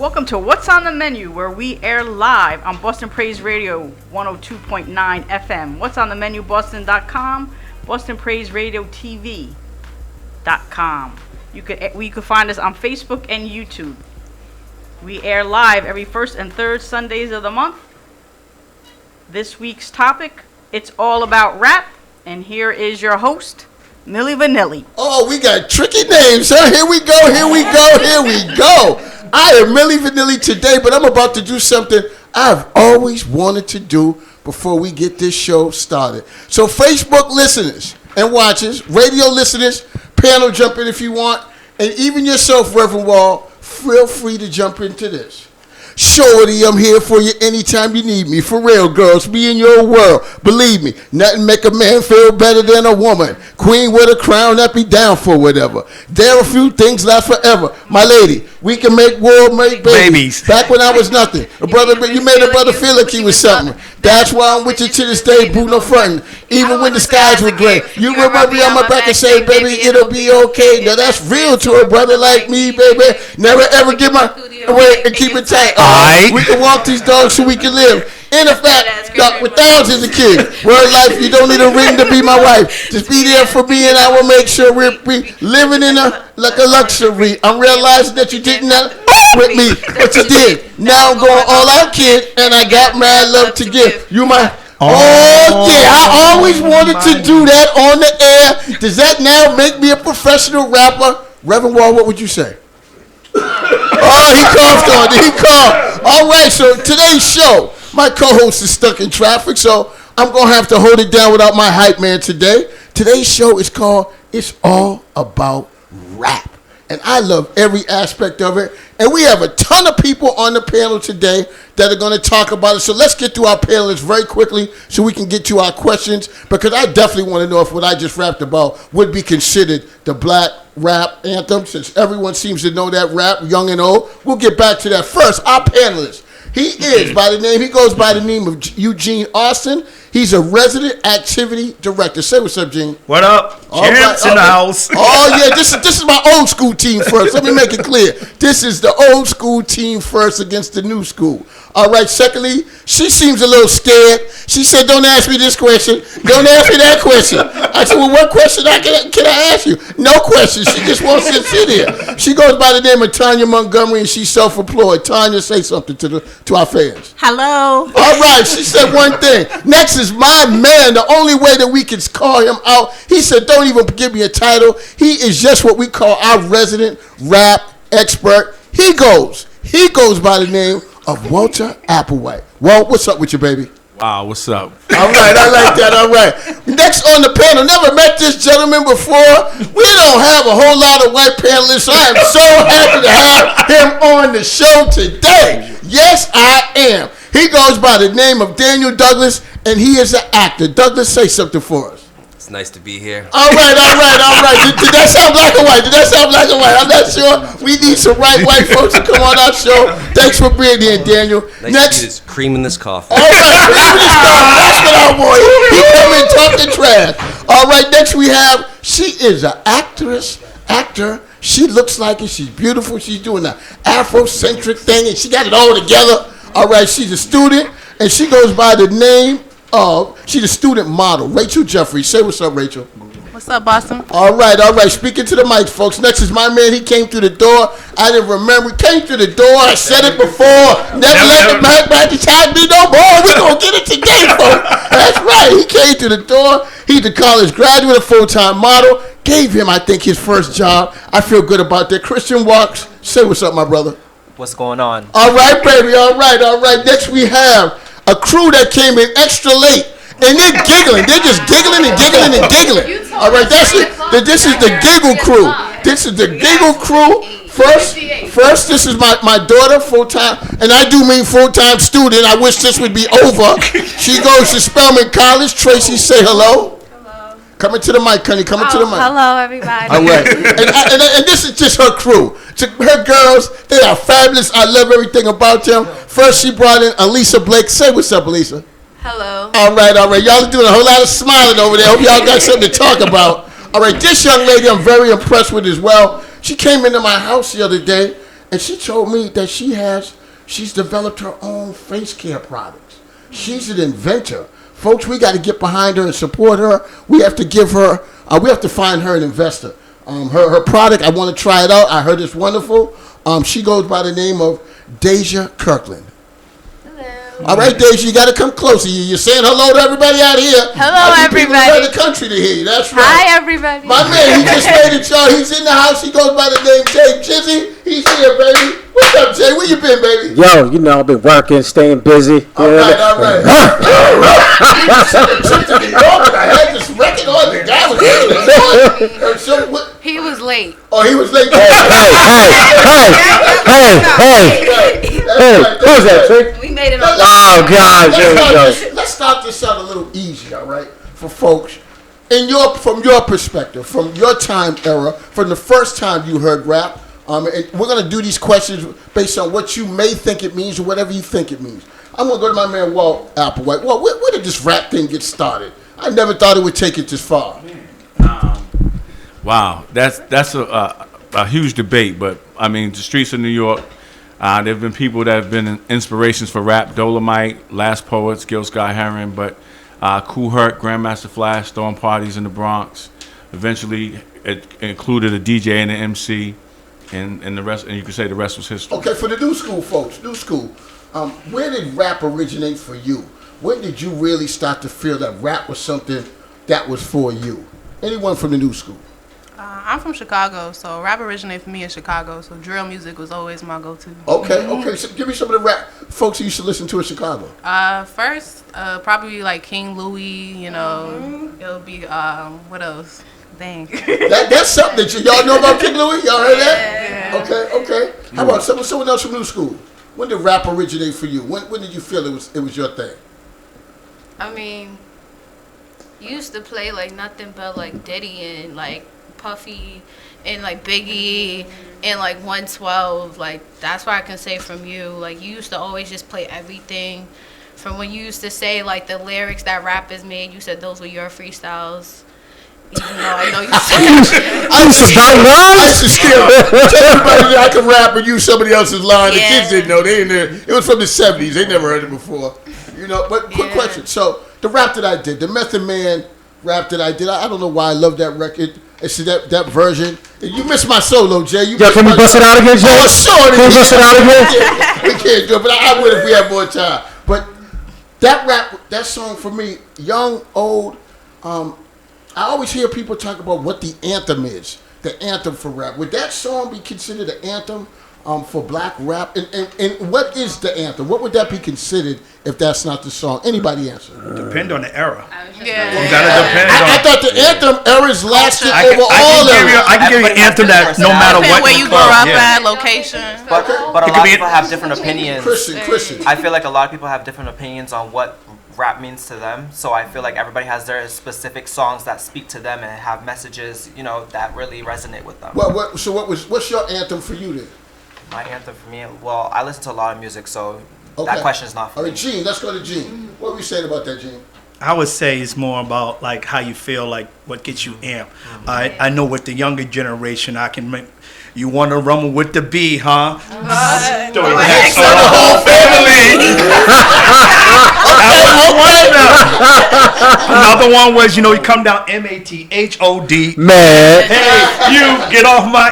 Welcome to What's on the Menu, where we air live on Boston Praise Radio 102.9 FM. What's on the menu, Boston.com, Boston Praise Radio TV.com. You can find us on Facebook and YouTube. We air live every first and third Sundays of the month. This week's topic, it's all about rap, and here is your host, Milli Vanilli. Oh, we got tricky names, huh? Here we go, here we go, here we go. I am Milli Vanilli today, but I'm about to do something I've always wanted to do before we get this show started. So Facebook listeners and watchers, radio listeners, panel jump in if you want, and even yourself, Reverend Wall, feel free to jump into this. Shorty, I'm here for you anytime you need me. For real, girls, me in your world. Believe me, nothing make a man feel better than a woman. Queen with a crown that be down for whatever. There are a few things last forever. My lady, we can make world, make babies. Back when I was nothing. You made a brother feel like he was something. That's why I'm with you to this day, boo, no frontin'. Even when the skies were gray. You remember me on my back and say, baby, it'll be okay. Now that's real to a brother like me, baby. Never ever give my away and keep it tight. We can walk these dogs so we can live. In effect, with thousands of kids. Word life, you don't need a ring to be my wife. Just be there for me and I will make sure we're living in like a luxury. I'm realizing that you didn't with me, but you did. Now I'm going all out, kid, and I got mad love to give. You my... Oh, yeah, I always wanted to do that on the air. Does that now make me a professional rapper? Reverend Wall, what would you say? Oh, he coughed on it. He coughed. All right, so today's show, my co-host is stuck in traffic, so I'm going to have to hold it down without my hype man today. Today's show is called It's All About Rap. And I love every aspect of it. And we have a ton of people on the panel today that are going to talk about it. So let's get to our panelists very quickly so we can get to our questions. Because I definitely want to know if what I just rapped about would be considered the black rap anthem, since everyone seems to know that rap, young and old. We'll get back to that. First, our panelist. He goes by the name of Eugene Austin. He's a resident activity director. Say what's up, Gene. What up? Champs in the house. Oh, yeah, this is my old school team first. Let me make it clear. This is the old school team first against the new school. All right, secondly, she seems a little scared. She said, don't ask me this question. Don't ask me that question. I said, well, what question can I ask you? No question. She just wants to sit here. She goes by the name of Tanya Montgomery, and she's self-employed. Tanya, say something to our fans. Hello. All right, she said one thing. Next is my man, the only way that we can call him out. He said, don't even give me a title. He is just what we call our resident rap expert. He goes by the name of Walter Applewhite. Walt, what's up with you, baby? Wow, what's up? All right, I like that. All right. Next on the panel, never met this gentleman before. We don't have a whole lot of white panelists, so I am so happy to have him on the show today. Yes, I am. He goes by the name of Daniel Douglas, and he is an actor. Douglas, say something for us. It's nice to be here. All right. Did that sound black and white? I'm not sure. We need some white folks to come on our show. Thanks for being here, Daniel. Next, to see this cream in this coffee. All right, cream in this coffee. That's what I want. He come in talking trash. All right, next we have, she is an actor. She looks like it. She's beautiful. She's doing the Afrocentric thing, and she got it all together. All right, she's a student, and she goes by the name of, she's a student model, Rachel Jeffries. Say what's up, Rachel. What's up, Boston? All right. Speaking to the mic, folks. Next is my man. He came through the door. I didn't remember. He came through the door. I said it before. Never let the man back to time be no more. We're going to get it today, folks. That's right. He came through the door. He's a college graduate, a full-time model. Gave him, I think, his first job. I feel good about that. Christian Walks. Say what's up, my brother. What's going on? All right, baby. All right. Next we have a crew that came in extra late. And they're giggling. They're just giggling. All right, that's it. This is the giggle crew. This is the giggle crew. First, this is my daughter, full-time, and I do mean full-time student. I wish this would be over. She goes to Spelman College. Tracy, say hello. Hello. Coming to the mic, honey. Coming to the mic. Hello, everybody. All right. And this is just her crew. Her girls, they are fabulous. I love everything about them. First, she brought in Elisa Blake. Say what's up, Elisa. Hello. All right. Y'all are doing a whole lot of smiling over there. Hope y'all got something to talk about. All right, this young lady I'm very impressed with as well. She came into my house the other day, and she told me that she's developed her own face care products. She's an inventor. Folks, we got to get behind her and support her. We have to give her, we have to find her an investor. Her product, I want to try it out. I heard it's wonderful. She goes by the name of Deja Kirkland. All right, Deja, you got to come closer. You're saying hello to everybody out here. Hello, People everybody. around the country to hear you. That's right. Hi, everybody. My man, he just made it, y'all. He's in the house. He goes by the name Jay Jizzy. He's here, baby. What's up, Jay? Where you been, baby? Yo, you know, I've been working, staying busy. All right. I had this record on. The guy was He was late. Oh, he was late. Hey, who's that, Trick? We made it on. Oh, God, here we go. Let's start this out a little easier, all right, for folks. From your perspective, from your time era, from the first time you heard rap, and we're going to do these questions based on what you may think it means or whatever you think it means. I'm going to go to my man Walt Applewhite. Walt, where did this rap thing get started? I never thought it would take it this far. Wow, that's a huge debate, but I mean, the streets of New York, there have been people that have been inspirations for rap: Dolomite, Last Poets, Gil Scott Heron, but Kool Herc, Grandmaster Flash, throwing parties in the Bronx. Eventually, it included a DJ and an MC, and the rest, and you could say the rest was history. Okay, for the new school folks, where did rap originate for you? When did you really start to feel that rap was something that was for you? Anyone from the new school? I'm from Chicago, so rap originated for me in Chicago, so drill music was always my go-to. Okay. So give me some of the rap folks you used to listen to in Chicago. First, probably like King Louis, you know. It'll be, what else? Dang. That's something that y'all know about King Louis? Y'all heard that? Yeah. Okay. How about someone else from new school? When did rap originate for you? When did you feel it was your thing? I mean, you used to play like nothing but like Diddy and like Puffy and like Biggie and like 112. Like that's what I can say from you. Like you used to always just play everything. From when you used to say like the lyrics that rappers made, you said those were your freestyles. Even though I know you said I used to steal. Tell everybody that I can rap and use somebody else's line. The kids didn't know. They didn't. It was from the 70s. They never heard it before. You know. But quick question. So the rap that I did, the Method Man rap that I did, I don't know why I love that record. It's that version. You missed my solo, Jay. Can we bust it out again, Jay? Oh, sure. Can we bust it out again? We can't do it, but I would if we had more time. But that song for me, young, old, I always hear people talk about what the anthem is, the anthem for rap. Would that song be considered an anthem for black rap? And what is the anthem? What would that be considered if that's not the song? Anybody answer? Depend on the era. Yeah. You gotta depend on. I thought the anthem eras lasted over all eras. I can give you an anthem that no matter what. Where you grew up at, location. But a lot of people have different opinions. Christian. I feel like a lot of people have different opinions on what rap means to them. So I feel like everybody has their specific songs that speak to them and have messages, you know, that really resonate with them. Well, what's your anthem for you then? My anthem for me, well, I listen to a lot of music, so Okay. that question is not for All me. right, Gene, let's go to Gene. What were you saying about that, Gene? I would say it's more about like how you feel, like what gets you amped. I know with the younger generation, I can make you want to rumble with the bee, huh? The whole Another one was, you come down MATHOD. Man. Hey, you get off my,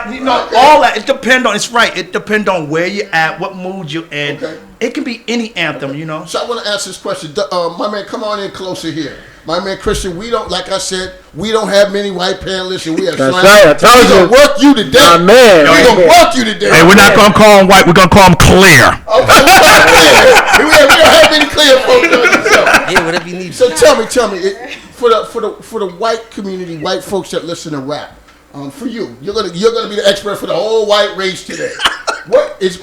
all that. It depends on. It's right. It depends on where you're at, what mood you're in. Okay. It can be any anthem, So I want to ask this question. My man, come on in closer here. My man Christian, we don't have many white panelists, and we have That's right, I told you. We're gonna work you to death. My man. We're gonna work you to death. Hey, we're not gonna call him white. We're gonna call him clear. Okay, we don't have any clear folks on the show. Yeah, whatever you need. So tell me, for the white community, white folks that listen to rap, for you, you're gonna be the expert for the whole white race today.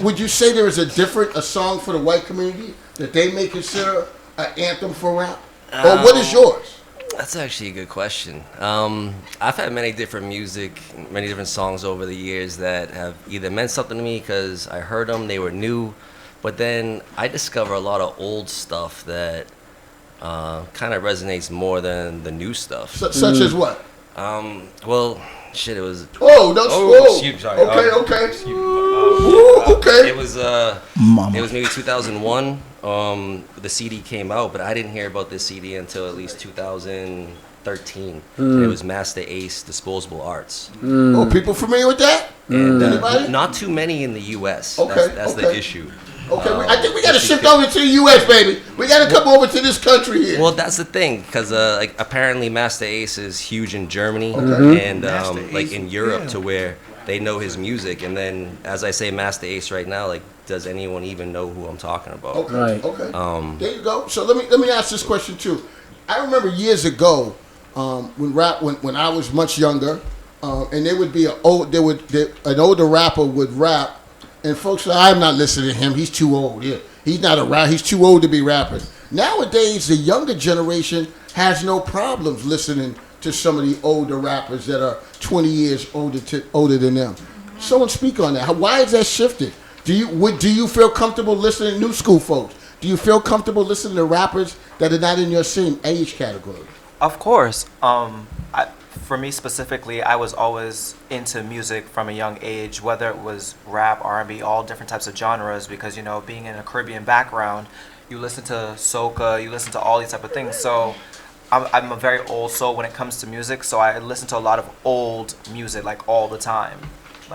Would you say there is a song for the white community that they may consider an anthem for rap? Or what is yours? That's actually a good question. I've had many different many different songs over the years that have either meant something to me because I heard them, they were new, but then I discover a lot of old stuff that kind of resonates more than the new stuff. Such as what? Well, shit, it was... Oh, no. Excuse me, sorry. Okay. Ooh, okay. It was maybe 2001. The CD came out, but I didn't hear about this CD until at least 2013. And it was Master Ace Disposable Arts. Oh, people familiar with that? And Anybody? not too many in the U.S. Okay, That's okay. the issue. Okay, I think we got to shift over to the U.S., baby. We got to come over to this country here. Well, that's the thing, because like apparently Master Ace is huge in Germany and like in Europe to where they know his music. And then, as I say, Master Ace right now, like, does anyone even know who I'm talking about? Okay, Right. okay. There you go. So let me ask this question too. I remember years ago when I was much younger, and there would be an older rapper would rap. And folks say, I'm not listening to him. He's too old. Yeah, he's not a rap. He's too old to be rapping. Nowadays, the younger generation has no problems listening to some of the older rappers that are 20 years older than them. Someone speak on that. Why is that shifted? Do you feel comfortable listening to new school folks? Do you feel comfortable listening to rappers that are not in your same age category? Of course. For me specifically, I was always into music from a young age, whether it was rap, R&B, all different types of genres, because, you know, being in a Caribbean background, you listen to soca, you listen to all these type of things. So I'm a very old soul when it comes to music, so I listen to a lot of old music, like all the time.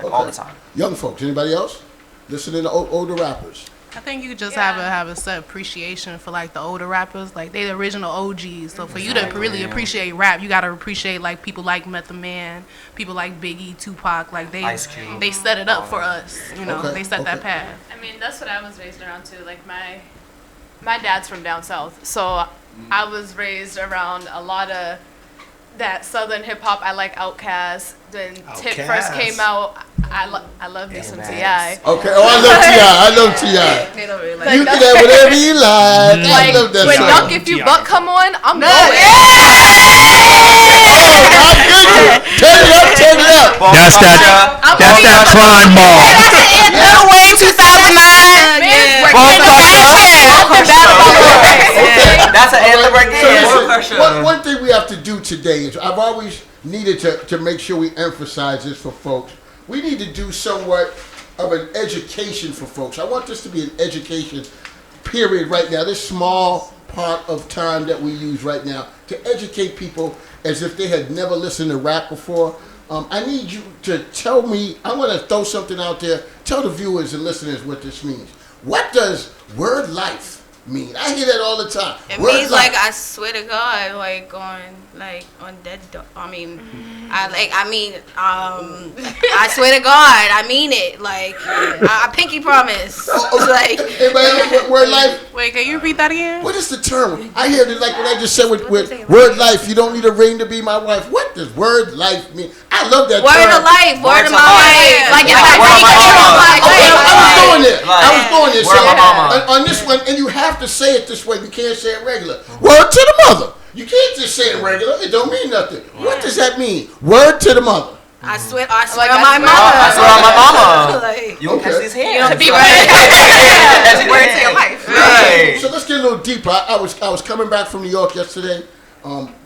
All the time. Young folks, anybody else? Listening to older rappers. I think you just have a set appreciation for like the older rappers, like they the original OGs. So for you to really appreciate rap, you gotta appreciate like people like Method Man, people like Biggie, Tupac, like Ice Cube. they set it up for us. You know, Okay, they set that path. I mean, that's what I was raised around too. Like my dad's from down south, so I was raised around a lot of that southern hip hop. I like Outkast. When Tip first came out, I love me some Ti. Okay. Oh, I love T.I. They don't really like You can have whatever you like. I love that When song. Duck If You Buck come on, I'm going. Turn it up. That's that crime ball. Middle wave 2009. That's an anthem right there. So one thing we have to do today is I've always needed to make sure we emphasize this for folks. We need to do somewhat of an education for folks. I want this to be an education period right now. This small part of time that we use right now to educate people as if they had never listened to rap before. I need you to tell me, I want to throw something out there. Tell the viewers and listeners what this means. What does word life mean? I hear that all the time. It Word means life. like I swear to God, like on dead. I swear to God, I mean it. Like I pinky promise. Like Anybody else with word life? Wait, can you repeat that again? What is the term? I hear it like what I just said with word life. You don't need a ring to be my wife. What does word life mean? I love that word term. of life, word of my life. Like it's Word of my mama. I was going there. Word of my mama. On this one, and you have to say it this way. You can't say it regular. Word to the mother. You can't just say it regular. It don't mean nothing. What does that mean? Word to the mother. I swear Like, on my mother. I swear on my mama. Like, You can catch these hands. to be right. As you word to your life. Right. So let's get a little deeper. I was coming back from New York yesterday.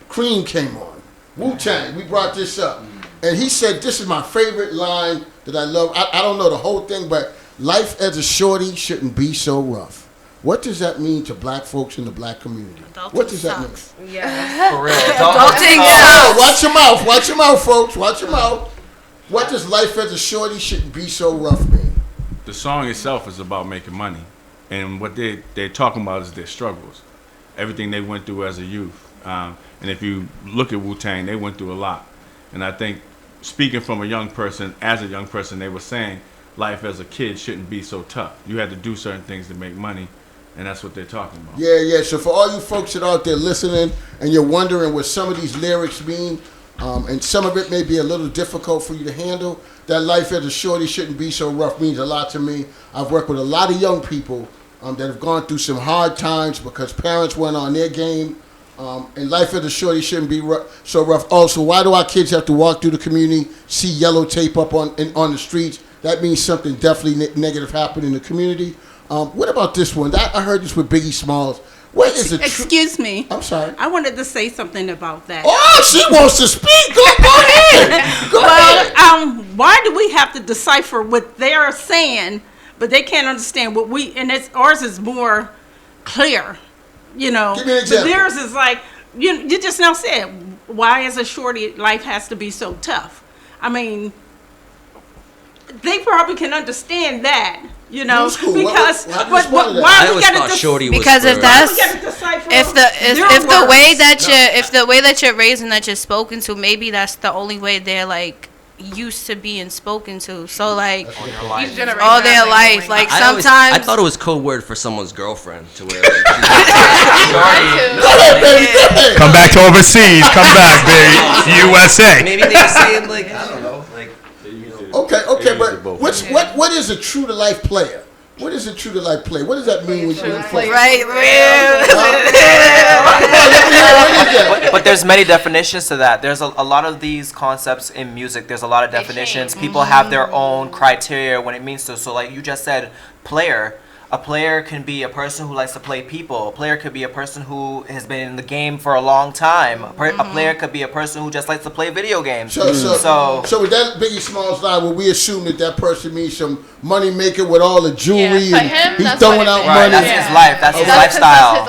Cream came on. Wu-Tang. We brought this up. And he said, this is my favorite line that I love. I don't know the whole thing, but life as a shorty shouldn't be so rough. What does that mean to black folks in the black community? What does that mean? Yeah. For real. Adulting Oh, sucks. watch your mouth. Watch your mouth, folks. Watch your mouth. What does life as a shorty shouldn't be so rough mean? The song itself is about making money, and what they're talking about is their struggles, everything they went through as a youth. And if you look at Wu-Tang, they went through a lot. And I think, speaking from a young person, as a young person, they were saying life as a kid shouldn't be so tough. You had to do certain things to make money, and that's what they're talking about. Yeah. So for all you folks that are out there listening and you're wondering what some of these lyrics mean, and some of it may be a little difficult for you to handle, that life as a shorty shouldn't be so rough means a lot to me. I've worked with a lot of young people that have gone through some hard times because parents weren't on their game. And life as a shorty shouldn't be so rough. Also, why do our kids have to walk through the community, see yellow tape up on the streets? That means something definitely negative happened in the community. What about this one? I heard this with Biggie Smalls. What is a true? Excuse me. I'm sorry. I wanted to say something about that. Oh, she wants to speak. Go ahead. Go ahead. Why do we have to decipher what they're saying, but they can't understand what we? And ours is more clear. You know, Give me an example. but theirs is like you just now said. Why, as a shorty, life has to be so tough? I mean, they probably can understand that. You know, New school. because why I always thought Shorty was Because if for- that's if the way that you're raised and that you're spoken to, maybe that's the only way they're like used to being spoken to. So like all their life, like sometimes I thought it was code word for someone's girlfriend to where. Like, Come back to overseas. Come back, baby. USA. maybe they were saying like I don't know, like. Okay, but what is a true to life player? What is a true to life player? What does that mean when you play? right. But there's many definitions to that. There's a lot of these concepts in music. There's a lot of definitions. People have their own criteria when it means to. So like you just said, player. A player can be a person who likes to play people. A player could be a person who has been in the game for a long time. A player could be a person who just likes to play video games. So with that Biggie Smalls line, will we assume that person means some money maker with all the jewelry Yeah, for and him, he's that's throwing what out it money? Right, that's his life. That's his lifestyle.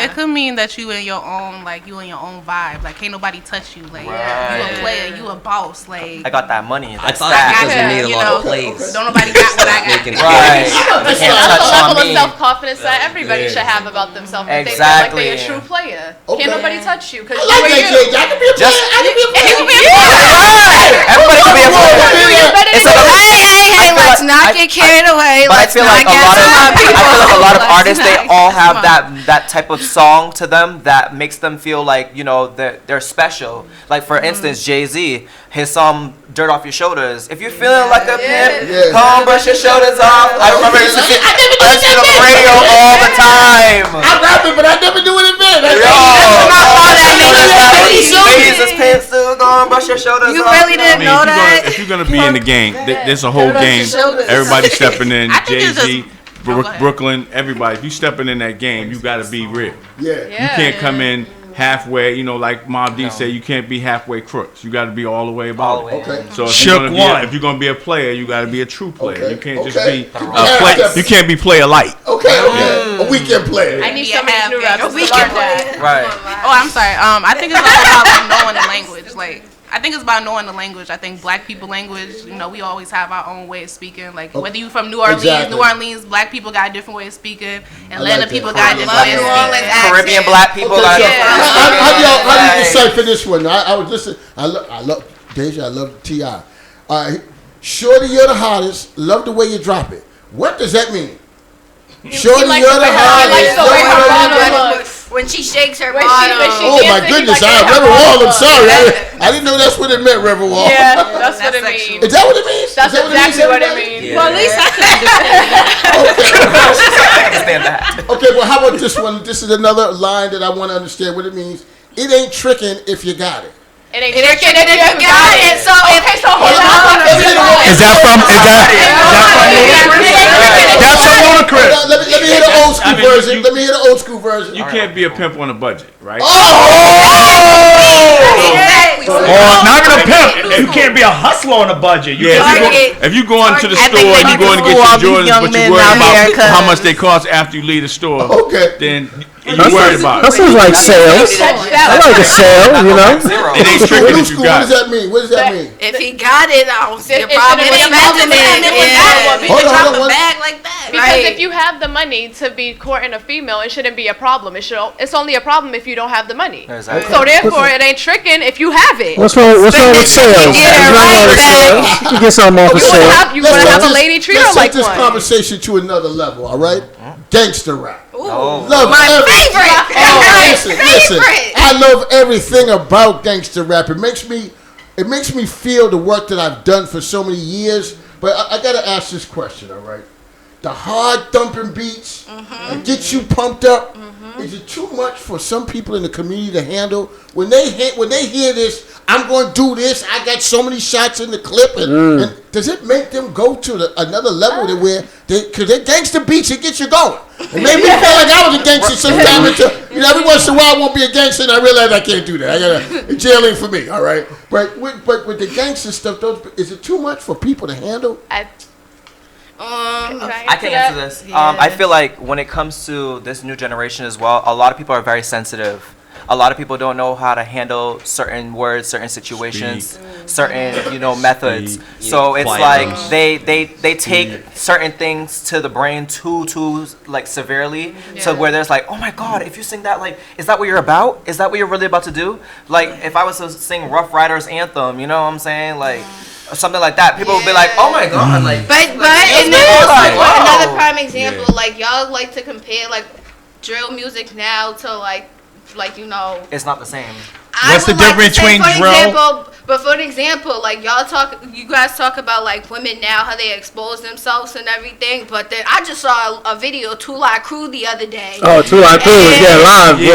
It could mean that you in your own vibe. Like can't nobody touch you. Like you a player, you a boss. Like I got that money. I That's thought that. because he made a you lot know, of plays. Don't nobody got what I got. Making Right. But They can't that's touch the on level of me. self-confidence that everybody should have about themselves. If they feel like they're a true player. Okay. Can't nobody touch you because I like that, Jay. I can be a player. Just- I can be a player. Everybody can be a player. It's like Hey, let's not get carried away. But I Let's feel not like get a lot of Let's artists, they not- all have that type of song to them that makes them feel like they're special. Like for instance, Jay-Z, his song "Dirt Off Your Shoulders." If you're feeling like a pimp, Yeah. come brush your shoulders off. I remember I used to see it on the radio all the time. I rap it, but I never do it in bed. Ladies, his pants too. Go and brush your shoulders You off. really didn't know that? If you're gonna be in the game, there's a whole game. Everybody stepping in. I think it's Jay-Z, go ahead. Brooklyn, everybody. If you stepping in that game, you gotta be real. Yeah. You can't come in halfway. Like Mob D said, you can't be halfway crooks. You gotta be all the way about it. Okay. So if Shook one. if you're gonna be a player, you gotta be a true player. Okay, You can't just okay. be you can't be player light. Okay. A weekend player. I need Yeah, some of these new half rappers game. to learn that. Right. Oh, I'm sorry. I think it's all about like knowing the language. Like I think it's about knowing the language. I think black people language. We always have our own way of speaking. Like whether you from New Orleans, Exactly. New Orleans, black people got a different way of speaking. Atlanta like that. people got a different way of New Orleans speaking. accent. Caribbean black people Okay, got so how do you Right. decipher this one? I was listening. I love Deja. I love T.I. All right, Shorty, you're the hottest. Love the way you drop it. What does that mean? Shorty, likes you're the the way her- he likes hottest. the way her Love the way you bottom drop it. looks. When she shakes her When she- bottom. when she- Oh my dancing, goodness! he like, Reverend yeah, Wall. I'm yeah. sorry. I didn't know that's what it meant, Reverend Wall. Yeah, that's what it That's means. Is that what it means? That's Is that exactly what it everybody? means. Well, at least I can I understand that. Okay, well, how about this one? This is another line that I want to understand what it means. It ain't tricking if you got it. It ain't Chicken tricking if you got it. So Okay, so hold on. Is that from That's from Ludacris? Let me hear the old school I mean, version. you- Let me hear the old school version. You can't be a pimp on a budget, right? Or not gonna pimp. You can't be a hustler on a budget. You Yeah, can't if you go into the I store think they and you need go to and get school all your these Jordans, young but you men worry out here, about how 'cause- much they cost after you leave the store, Okay. then you worried about That it. sounds like sales. I like a sale, you know. Zero. It ain't New tricking if school. you What got does it. that mean? What does that mean? if he got it, I don't see a It problem shouldn't with be a problem spending if it. he got it. Hold on, Drop hold a on. bag like that. Because right? if you have the money to be courting a female, it shouldn't be a problem. It's only a problem if you don't have the money. Exactly. So therefore, it ain't tricking if you have it. What's wrong with sales? Get it What's wrong right with back. sales? You can get something off of You wanna sale. have, you wanna have a lady treat her Let's like take this one. conversation to another level, all right? Gangster rap. Oh. Love My every- favorite. Oh, My listen. favorite. I love everything about gangster rap. It makes me feel the work that I've done for so many years. But I gotta ask this question, all right? The hard thumping beats that get you pumped up. Is it too much for some people in the community to handle? When they hear this, I'm going to do this. I got so many shots in the clip, and does it make them go to another level to where because they gangster beats, it gets you going. It made me feel like I was a gangster sometimes. Every once in a while I won't be a gangster, and I realize I can't do that. I got jailing for me, all right? But with the gangster stuff, is it too much for people to handle? I can answer this. I feel like when it comes to this new generation as well, a lot of people are very sensitive. A lot of people don't know how to handle certain words, certain situations, certain methods. So it's like they take certain things to the brain too like severely, to where there's like, oh my God, if you sing that, like, is that what you're about? Is that what you're really about to do? Like if I was to sing Rough Riders Anthem, you know what I'm saying, like. Or something like that, people would be like, "Oh my God!" Like, but and then another prime example, like y'all like to compare like drill music now to like it's not the same. What's the difference between drill? But for an example, like you guys talk about like women now, how they expose themselves and everything. But then I just saw a video of 2 Live Crew the other day. Oh, 2 Live Crew, live, boy.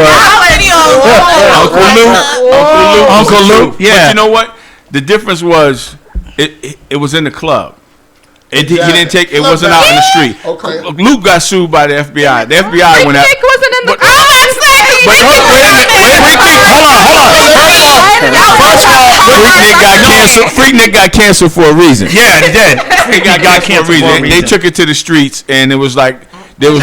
Uncle Luke. Yeah. But you know what? The difference was it was in the club. He didn't take. It wasn't out in the street. Okay. Luke got sued by the FBI. The FBI went out. Nick wasn't in the. But Freak Nick got canceled for a reason. Yeah, he did. He got canceled for a reason. They took it to the streets, and it was like there was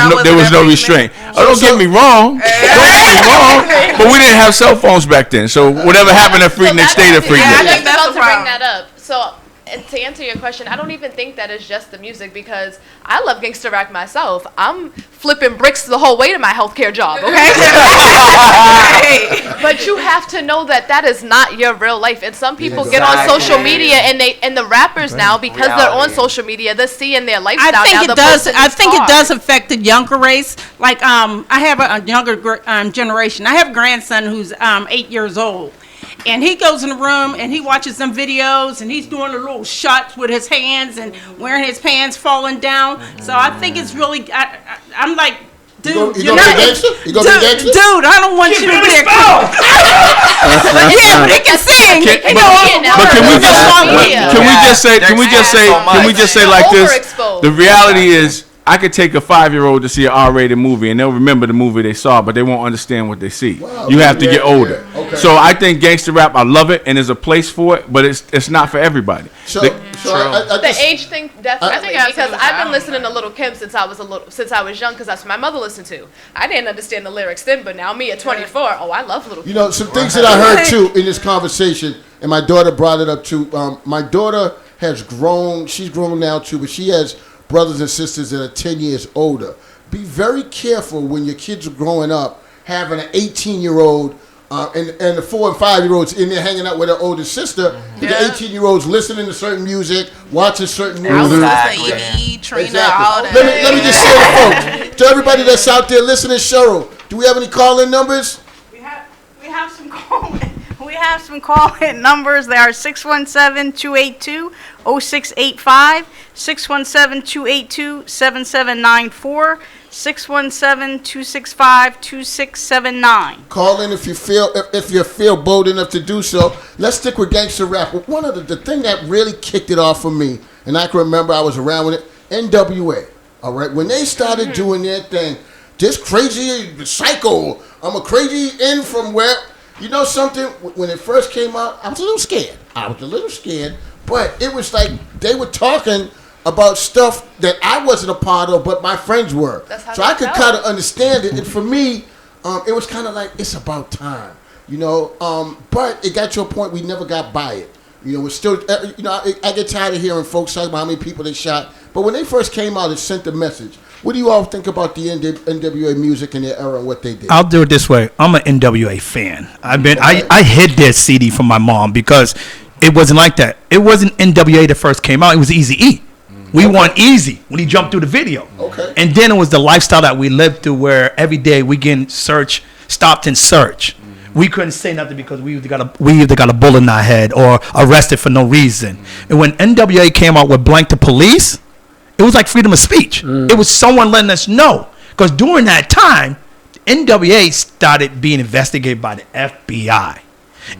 no restraint. Don't get me wrong. But we didn't have cell phones back then, so whatever happened at Freak Nick stayed at Freak Nick. I think that's to bring that up. So. And to answer your question, I don't even think that it's just the music, because I love gangster rap myself. I'm flipping bricks the whole way to my healthcare job, okay? But you have to know that is not your real life. And some people get on social media and the rappers now, because they're on social media, they're seeing their lifestyle. I think it does affect the younger race. Like I have a younger generation. I have a grandson who's 8 years old. And he goes in the room and he watches some videos and he's doing the little shots with his hands and wearing his pants falling down. So I think it's really, I'm like, dude, you gonna be gangster? Dude, I don't want you to be a yeah, but he can sing. Can we just say like this? The reality is, I could take a 5-year-old to see an R-rated movie, and they'll remember the movie they saw, but they won't understand what they see. Wow, you have to get older. Yeah. Okay. So I think gangster rap, I love it, and there's a place for it, but it's not for everybody. The age thing, definitely, because I've been listening to Lil' Kim since I was young, because that's what my mother listened to. I didn't understand the lyrics then, but now me at 24, I love Lil' Kim. Some things that I heard too in this conversation, and my daughter brought it up too. My daughter has grown; she's grown now too, but she has brothers and sisters that are 10 years older. Be very careful when your kids are growing up, having an 18-year-old and the 4 and 5-year-olds in there hanging out with their older sister. The 18-year-olds listening to certain music, watching certain movies. Exactly. Let me just say to folks, to everybody that's out there listening, Cheryl, do we have any call-in numbers? We have some call-in. We have some call-in numbers. They are 617-282-0685, 617-282-7794, 617-265-2679. Call in if you feel bold enough to do so. Let's stick with gangster rap. One of the thing that really kicked it off for me, and I can remember I was around with it, NWA. All right, when they started doing their thing, this crazy psycho. I'm a crazy in from where. You know something? When it first came out, I was a little scared. But it was like they were talking about stuff that I wasn't a part of, but my friends were. So I could kind of understand it. And for me, it was kind of like, it's about time. But it got to a point we never got by it. We're still, I get tired of hearing folks talk about how many people they shot. But when they first came out, it sent a message. What do you all think about the NWA music in their era and what they did? I'll do it this way. I'm an NWA fan. I hid their CD from my mom because it wasn't like that. It wasn't NWA that first came out. It was Eazy-E. We want Easy when he jumped through the video. Okay. And then it was the lifestyle that we lived through where every day we get stopped and search. We couldn't say nothing because we either got a bullet in our head or arrested for no reason. And when NWA came out with Blank the Police, it was like freedom of speech. It was someone letting us know. Because during that time, NWA started being investigated by the FBI.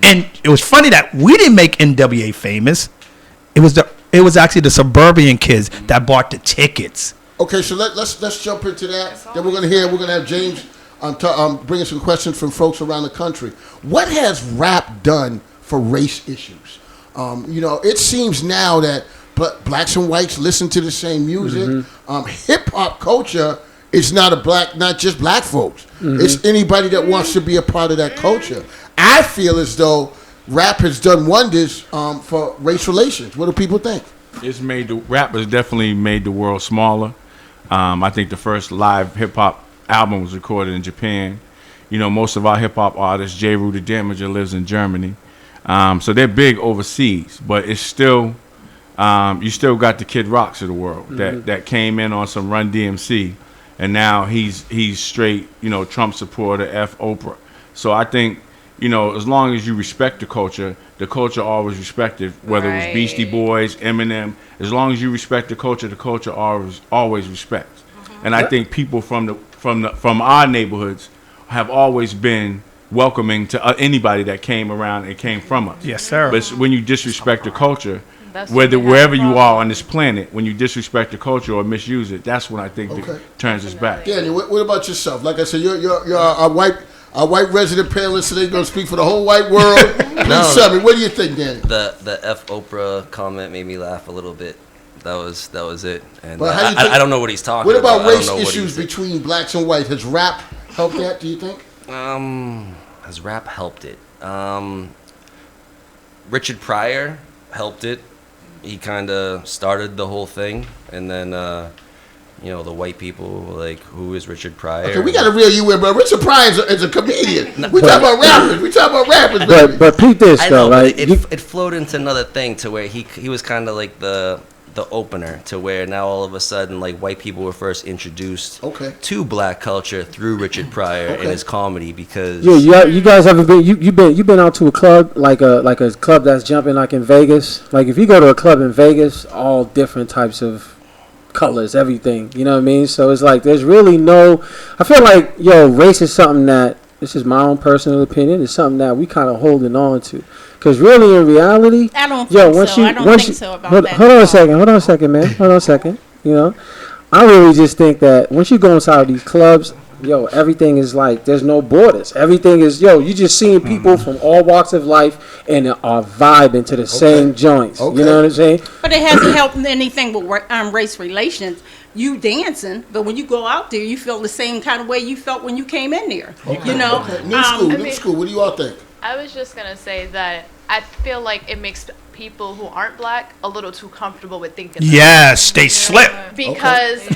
And it was funny that we didn't make NWA famous. It was actually the suburban kids that bought the tickets. Okay, so let's jump into that. Then we're gonna have James bringing some questions from folks around the country. What has rap done for race issues? It seems now that blacks and whites listen to the same music. Hip hop culture is not just black folks. It's anybody that wants to be a part of that culture. I feel as though rap has done wonders for race relations. What do people think? Rap has definitely made the world smaller. I think the first live hip hop album was recorded in Japan. Most of our hip hop artists, J. Rue the Damager lives in Germany. So they're big overseas, but it's still, you still got the Kid Rocks of the world that came in on some Run DMC, and now he's straight, Trump supporter, F Oprah. So I think, as long as you respect the culture always respected, whether it was Beastie Boys, Eminem. As long as you respect the culture always respects. And I think people from our neighborhoods have always been welcoming to anybody that came around and came from us. Yes, sir. But when you disrespect the culture, wherever you are on this planet, when you disrespect the culture or misuse it, that's when I think it turns us back. Daniel, what about yourself? Like I said, you're a white resident panelist today. Going to speak for the whole white world. Please tell me, what do you think, Daniel? The F Oprah comment made me laugh a little bit. That was it. And I don't know what he's talking about. What about race issues between blacks and whites? Has rap helped that, do you think? Has rap helped it? Richard Pryor helped it. He kind of started the whole thing, and then the white people were like, who is Richard Pryor? Okay, we got to reel you in, bro. Richard Pryor is a comedian. We talk about rappers. Baby. But peep this though, right? It flowed into another thing to where he was kind of like the opener to where now all of a sudden like white people were first introduced to black culture through Richard Pryor and his comedy because you guys haven't been you've been out to a club like a club that's jumping like in Vegas. Like if you go to a club in Vegas, all different types of colors, everything, you know what I mean? So it's like there's really I feel like race is something that, this is my own personal opinion, it's something that we kind of holding on to. Because really, in reality, I don't think so about that. Hold on a second, man. Hold on a second. I really just think that once you go inside these clubs, everything is like, there's no borders. Everything is, you just seeing people from all walks of life and are vibing to the same joints. You know what I'm saying? But it hasn't helped anything with race relations. You dancing, but when you go out there, you feel the same kind of way you felt when you came in there. New school. What do you all think? I was just going to say that I feel like it makes people who aren't black a little too comfortable with thinking that. Yes, they slip. Because,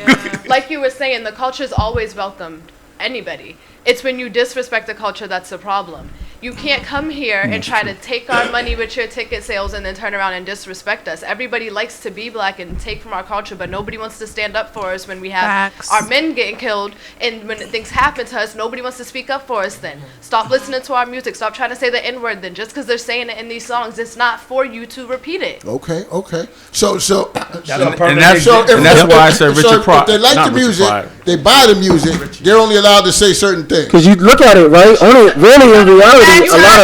like you were saying, the culture's always welcomed anybody. It's when you disrespect the culture that's the problem. You can't come here and try to take our money with your ticket sales and then turn around and disrespect us. Everybody likes to be black and take from our culture, but nobody wants to stand up for us when we have our men getting killed, and when things happen to us, nobody wants to speak up for us then. Stop listening to our music. Stop trying to say the N-word then. Just because they're saying it in these songs, it's not for you to repeat it. Okay. And that's why I said Richard Pryor. If they like the music, they buy the music, they're only allowed to say certain things. Because you look at it, right? Really, in reality, a lot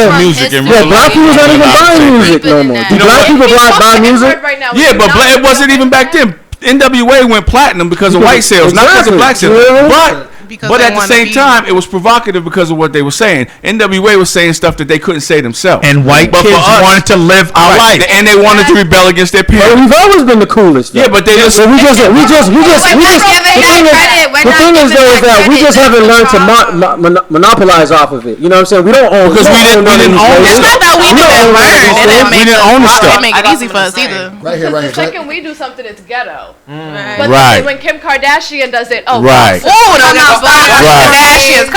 of music. Black people don't even buy music no more. Do black people buy music? Yeah, but it wasn't even back then. NWA went platinum because of white sales, not because of black sales. But at the same time, it was provocative because of what they were saying. NWA was saying stuff that they couldn't say themselves. And white kids wanted to live our life. And they wanted to rebel against their parents. We've always been the coolest. Yeah, but they just... The thing is that we just haven't learned to monopolize off of it. You know what I'm saying? We don't own... Because we didn't own it. It's not that we didn't learn. We didn't own the stuff. It didn't make it easy for us either. Right here. The second we do something, it's ghetto. But Right. when Kim Kardashian does it, Right. Kardashians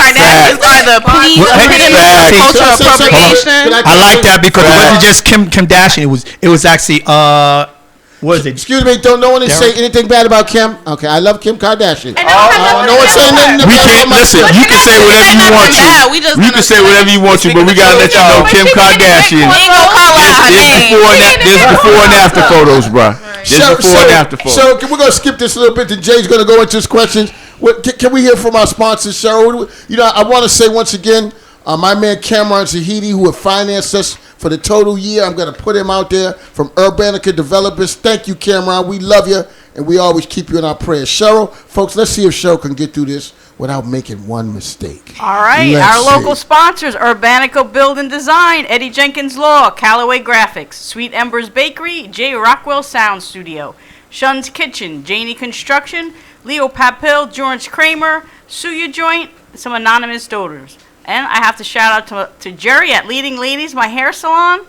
are the police of cultural appropriation. I like that because it wasn't just Kim Kardashian. It was actually what is it? Excuse me, don't no one say anything bad about Kim? Okay, I love Kim Kardashian. No one's saying nothing We can't listen. You can say whatever you want to. You can say whatever you want to, but we gotta let you know Kim Kardashian. There's before and after photos, bro. There's before and after photos. So we're gonna skip this a little bit. Then Jay's gonna go into his questions. Can we hear from our sponsors, Cheryl? I want to say once again, my man Cameron Zahidi, who have financed us for the total year. I'm going to put him out there from Urbanica Developers. Thank you, Cameron. We love you. and we always keep you in our prayers. Cheryl, folks, let's see if Cheryl can get through this without making one mistake. All right, Let's our local see. sponsors, Urbanico Build and Design, Eddie Jenkins Law, Callaway Graphics, Sweet Embers Bakery, J. Rockwell Sound Studio, Shun's Kitchen, Janie Construction, Leo Papil, George Kramer, Suya Joint, some anonymous donors. And I have to shout out to Jerry at Leading Ladies, my hair salon.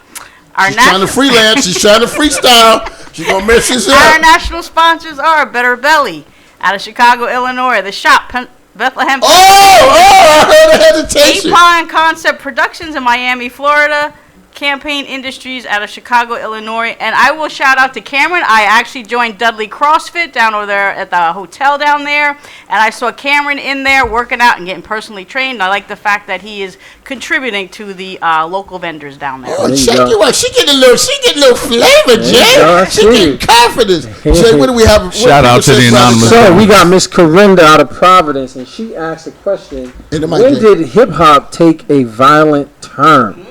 She's trying to freelance. She's trying to freestyle. She's going to mess this Our up. national sponsors are Better Belly out of Chicago, Illinois, The Shop, Bethlehem. I heard the hesitation. Apon Concept Productions in Miami, Florida. Campaign Industries out of Chicago, Illinois. And I will shout out to Cameron. I actually joined Dudley CrossFit down over there at the hotel down there. And I saw Cameron in there working out and getting personally trained. I like the fact that he is contributing to the local vendors down there. Oh, check you out. She getting a little flavor, Jay. She getting confidence. Jay, what do we have? Shout out to the anonymous. So we got Miss Corinda out of Providence, and she asked a question: when did hip hop take a violent turn?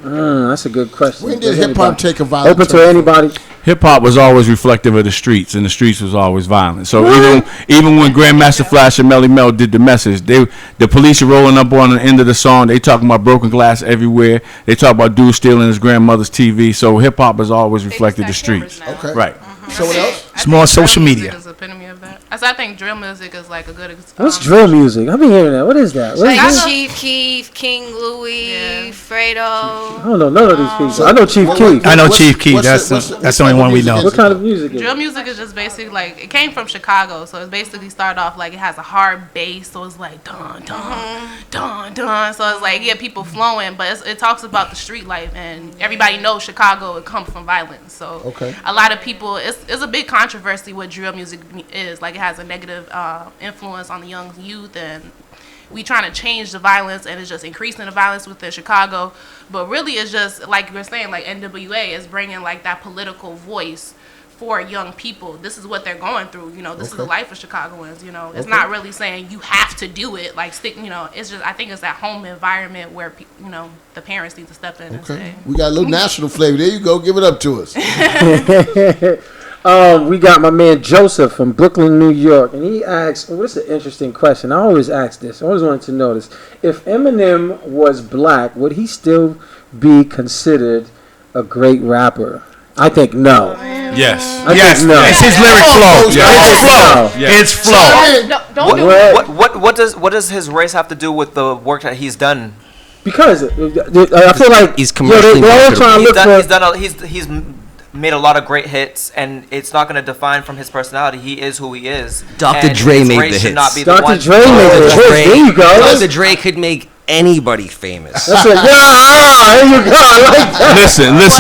That's a good question. When did hip hop take a violent Open turn? to anybody. Hip hop was always reflective of the streets, and the streets was always violent. So even when Grandmaster Flash and Melly Mel did the message, the police are rolling up on the end of the song. They talking about broken glass everywhere. They talk about dude stealing his grandmother's TV. So hip hop has always reflected the streets. Okay. Right. So what else? It's more social media. Is the epitome of that. I think drill music is like a good. What's drill music? I've been hearing that. What is that? What is Like that? Chief Keef, King Louis, Fredo. I don't know none of these people. I know Chief Keef. I know Chief Keef. That's the only one we know. What kind of music is Drill it? music is just basically like it came from Chicago, so it's basically started off like it has a hard bass, so it's like dun dun dun dun. So it's like people flowing, but it talks about the street life, and everybody knows Chicago. It comes from violence, so a lot of people. It's a big controversy what drill music is. Like it has a negative influence on the young youth, and we trying to change the violence, and it's just increasing the violence within Chicago. But really, it's just like you're saying, like NWA is bringing like that political voice for young people. This is what they're going through. This is the life of Chicagoans. It's not really saying you have to do it. Like stick. It's just I think it's that home environment where the parents need to step in and say. We got a little national flavor. There you go. Give it up to us. We got my man Joseph from Brooklyn, New York, and he asked, this is an interesting question. I always ask this. I always wanted to know this. If Eminem was black, would he still be considered a great rapper? I think no. Yes. I think no. It's his lyric flow. It's flow. It's flow. What does his race have to do with the work that he's done? Because I feel like he's commercially they're all trying to look he's made a lot of great hits, and it's not going to define from his personality. He is who he is. Dr. Dre made the hits. Dr. Dre made the hits. There you go. Dr. Dre could make anybody famous. That's it. There you go. I like that. Listen. Let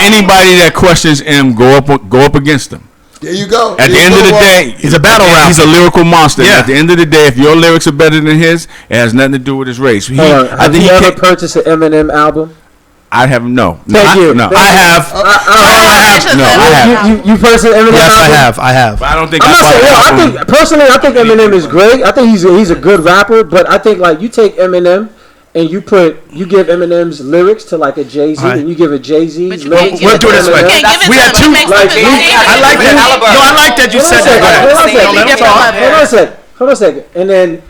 anybody that questions him go up against him. There you go. At the end of the day, he's a battle rapper. He's a lyrical monster. Yeah. At the end of the day, if your lyrics are better than his, it has nothing to do with his race. Have you ever purchased an Eminem album? I have no. Thank you. No, I have. No, I have. You purchased an Eminem album? Yes, I have. But I don't think. I think Eminem is great. I think he's a good rapper. But I think like you take Eminem and you give Eminem's lyrics to like a Jay-Z, and you give a Jay-Z's lyrics. We'll do it this way. We had two. I like that. No, I like that you said that. Hold on a second. And then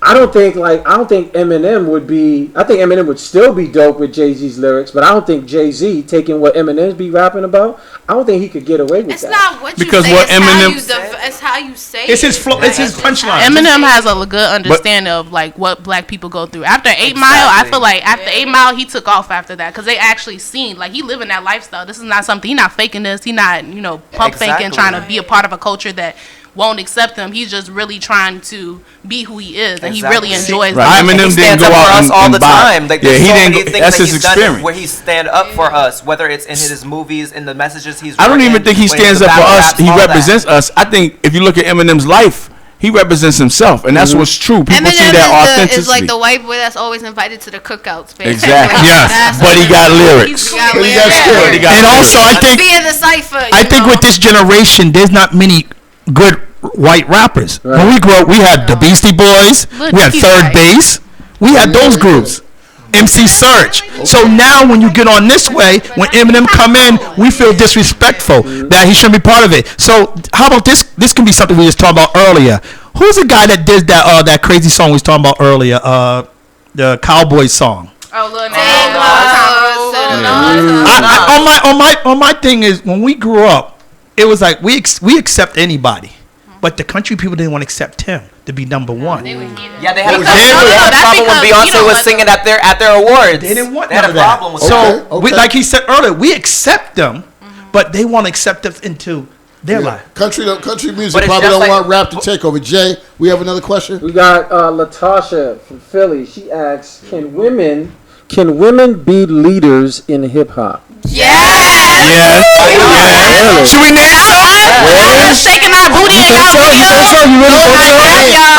I don't think Eminem would be. I think Eminem would still be dope with Jay-Z's lyrics, but I don't think Jay-Z taking what Eminem's be rapping about. I don't think he could get away with It's that. not what you Because say. what It's Eminem- it's how you say It's his flow. It's his punchline. Eminem has a good understanding of like what black people go through. After 8 Mile, I feel like after 8 Mile, he took off after that because they actually seen like he living that lifestyle. This is not something he not faking this. He not pump faking, trying to be a part of a culture that won't accept him. He's just really trying to be who he is, and he really enjoys. Right. Eminem didn't go out and all the buy. time. Like, Yeah, he so didn't. many things That's that his he's done experience. where he stand up for us, whether it's in his movies, in the messages he's. I don't even written, think he when stands he's up for battle us. raps, He all that. represents us. I think if you look at Eminem's life, he represents himself, and that's what's true. People see that authenticity. Is like the white boy that's always invited to the cookouts. Basically. Exactly. Yes. But he got lyrics. He got But lyrics. he got And lyrics. also, I think Being the cipher. I think with this generation, there's not many good white rappers. When we grew up, we had the Beastie Boys, we had Third Base, we had those groups. MC Serge. So now when you get on this way, when Eminem come in, we feel disrespectful that he shouldn't be part of it. So how about this? This can be something we just talked about earlier. Who's the guy that did that crazy song we was talking about earlier? The Cowboy song. Oh, Lil On my thing is when we grew up, it was like we accept anybody, but the country people didn't want to accept him to be number one. Yeah, they had a problem when Beyonce was singing at their awards. They didn't want they had a problem with that. So, we, like he said earlier, we accept them, but they want to accept us into their life. Country music probably don't want rap to take over. Jay, we have another question. We got Latasha from Philly. She asks, Can women be leaders in hip hop? Yes. Should we name some? Shaking our booty and y'all You think so? You really think so?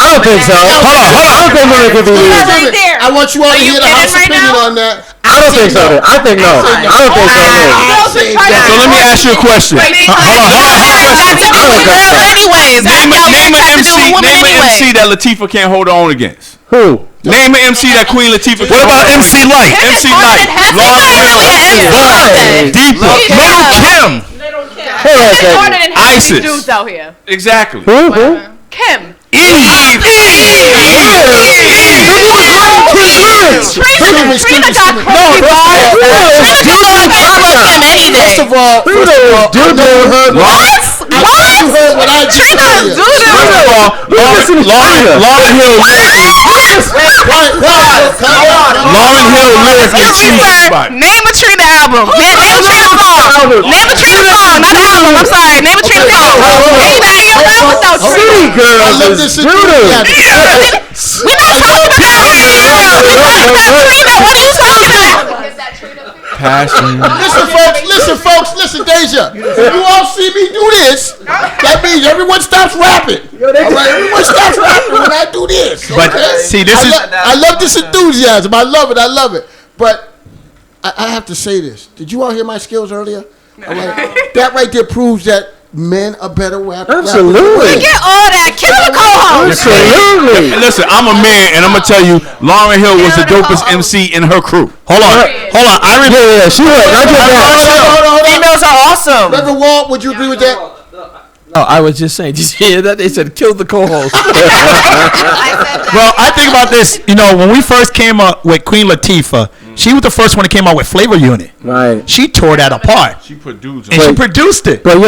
I don't think so. Hold on. I don't think women can be leaders. I want you all to hear the house opinion on that. I don't think so. I think no. I don't think so. So let me ask you a question. Anyways, Name an MC that Latifah can't hold on against. Who? Name an MC that Queen Latifah. What about MC Light? MC Light. Lauryn Hill. Deeper. Little Kim. ISIS. Dudes out here. Exactly. Who? Kim. Eve. Trina got First of all, you heard what I just said. Lauryn Hill lives in Chief's spot. Name a Trina album. Name a Trina song. Name a Trina song, not the album. I'm sorry. Name a Trina song. Anything you know without City Girls I love is this Judas. We're not talking about Trina. What are you talking about? Passion. Listen, folks, Deja. If you all see me do this, that means everyone stops rapping. All right, everyone stops rapping when I do this. But see, this is. I love this enthusiasm. I love it. But I have to say this. Did you all hear my skills earlier? All right. That right there proves that men are better rappers. Absolutely. get all that. Kill the co-host. Absolutely. Listen, I'm a man, and I'm gonna tell you, Lauryn Hill was the dopest MC in her crew. Hold on. I remember. Yeah, she was. Hold on. Females are awesome. Reverend Walt, would you agree with that? No, I was just saying. Did you hear that? They said kill the co-host. Well, I think about this. You know, when we first came up with Queen Latifah, she was the first one that came out with Flavor Unit. Right. She tore that apart. She produced and she produced it. But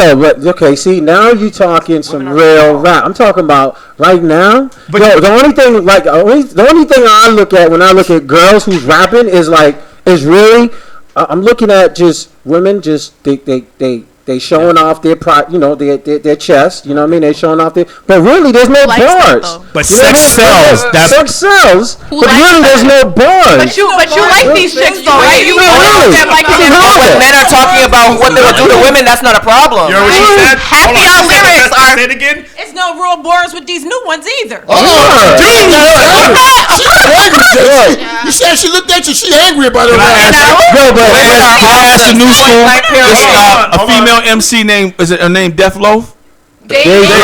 okay. See, now you talking some real rap. I'm talking about right now. But the only thing I look at when I look at girls who's rapping is really. I'm looking at just women. Just they showing off their their chest. You know what I mean? They showing off their. But really, there's no bars. But sex sells. Sex sells. But really, there's no bars. But you like these chicks though, right? You really? them like When men are talking about what they would do to women, that's not a problem. You heard what she said? Happy hour lyrics are. Say it again. It's no real bars with these new ones either. You said she looked at you. She angry about it. Can I ask the new school? A female MC name, is it her name Death Loaf? There you go.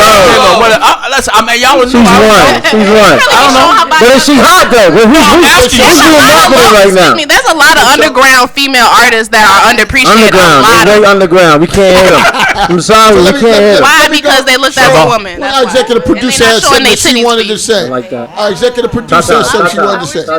I mean, y'all would know. She's one. I don't know. But is she hot though? Who's doing marketing right now? There's a lot of underground female artists that are underappreciated. They're underground. We can't hit them. I'm sorry, we can't hit them. Why? Because they look like a woman. Our executive producer has something that she wanted to say. Like that. Our executive producer has something she wanted to say. I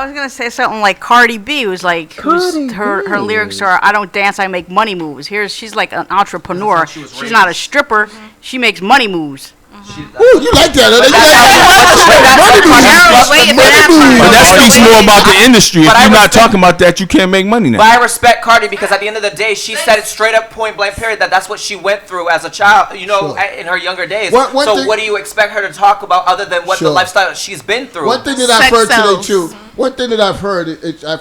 was gonna say something like Cardi B was like, her lyrics are, "I don't dance, I make money moves." She's like an entrepreneur. She's not a stripper. She makes money moves. Ooh, you like that? But that speaks more about the industry. If you're not talking about that, you can't make money now. But I respect Cardi because at the end of the day, she said it straight up, point blank, period, that's what she went through as a child, in her younger days. What do you expect her to talk about other than what the lifestyle she's been through? One thing that I've heard today too. One thing that I've heard,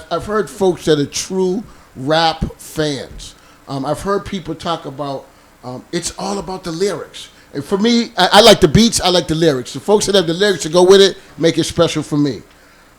I've heard folks that are true rap fans. I've heard people talk about it's all about the lyrics. And for me, I like the beats, I like the lyrics. The folks that have the lyrics to go with it make it special for me.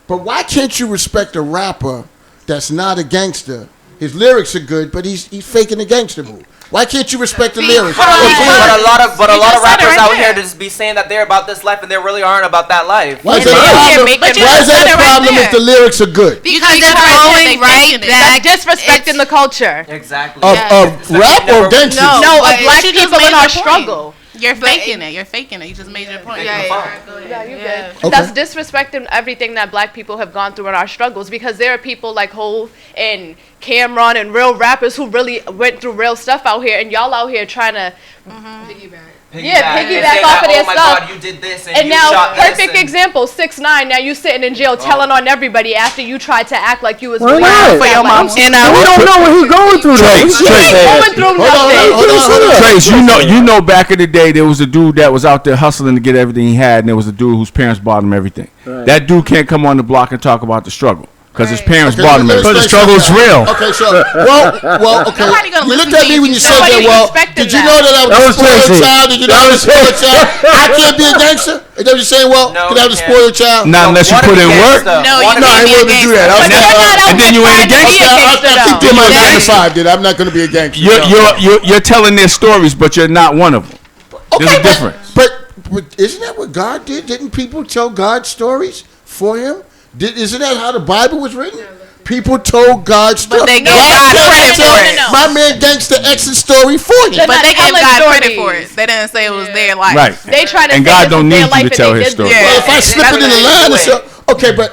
But why can't you respect a rapper that's not a gangster his lyrics are good, but he's faking the gangster move. Why can't you respect the lyrics? But a lot of rappers out here here just be saying that they're about this life and they really aren't about that life. Why is that a problem if the lyrics are good? Because they're going right back. Disrespecting the culture. Exactly. Of rap or gangster? No, of But black you just people in made our your point. struggle. You're faking it. You're faking it. You just made your point. Yeah, you good. Okay. That's disrespecting everything that black people have gone through in our struggles, because there are people like Hov and Cameron and real rappers who really went through real stuff out here, and y'all out here trying to piggyback off of their oh my stuff. God, you did this And you now, shot this perfect and- example, 6ix9ine. Now you sitting in jail telling on everybody after you tried to act like you was Why doing not? for your mom. We don't know what he's going through. Trace, He ain't going through nothing. Hold on. Trace, you know, back in the day, there was a dude that was out there hustling to get everything he had, and there was a dude whose parents bought him everything. Right. That dude can't come on the block and talk about the struggle because his parents Okay, bought him let me everything. explain the struggle is something. real. Okay, so okay. Nobody gonna You looked listen at to me you when if you you said Nobody that. Well, respected did you that. know that I That was a was spoiled Tracy. child? Did you know I was a spoiled child? I can't be a gangster. Is that what you're saying? Well, No, can I have a you spoiled child? Not unless you Wanna put be in work. gangsta. No, Wanna you No, I can't ain't be a willing to do that. gangster. I was But you're not out And then you here ain't a trying to be gangster. a gangster, I keep though. doing my Yeah. 9 to 5. Then I'm not going to be a gangster. No. You're telling their stories, but you're not one of them. There's a but- difference. But isn't that what God did? Didn't people tell God stories for him? Isn't that how the Bible was written? People told God stories. they gave God God can't credit tell for it. my man Gangsta X's story for you. But they gave telling God credit stories. for it. They didn't say it was their life. Right. They try to And say God this don't is their need you life to and tell they his did story. this. Well, if I slip it in the That's line, the it's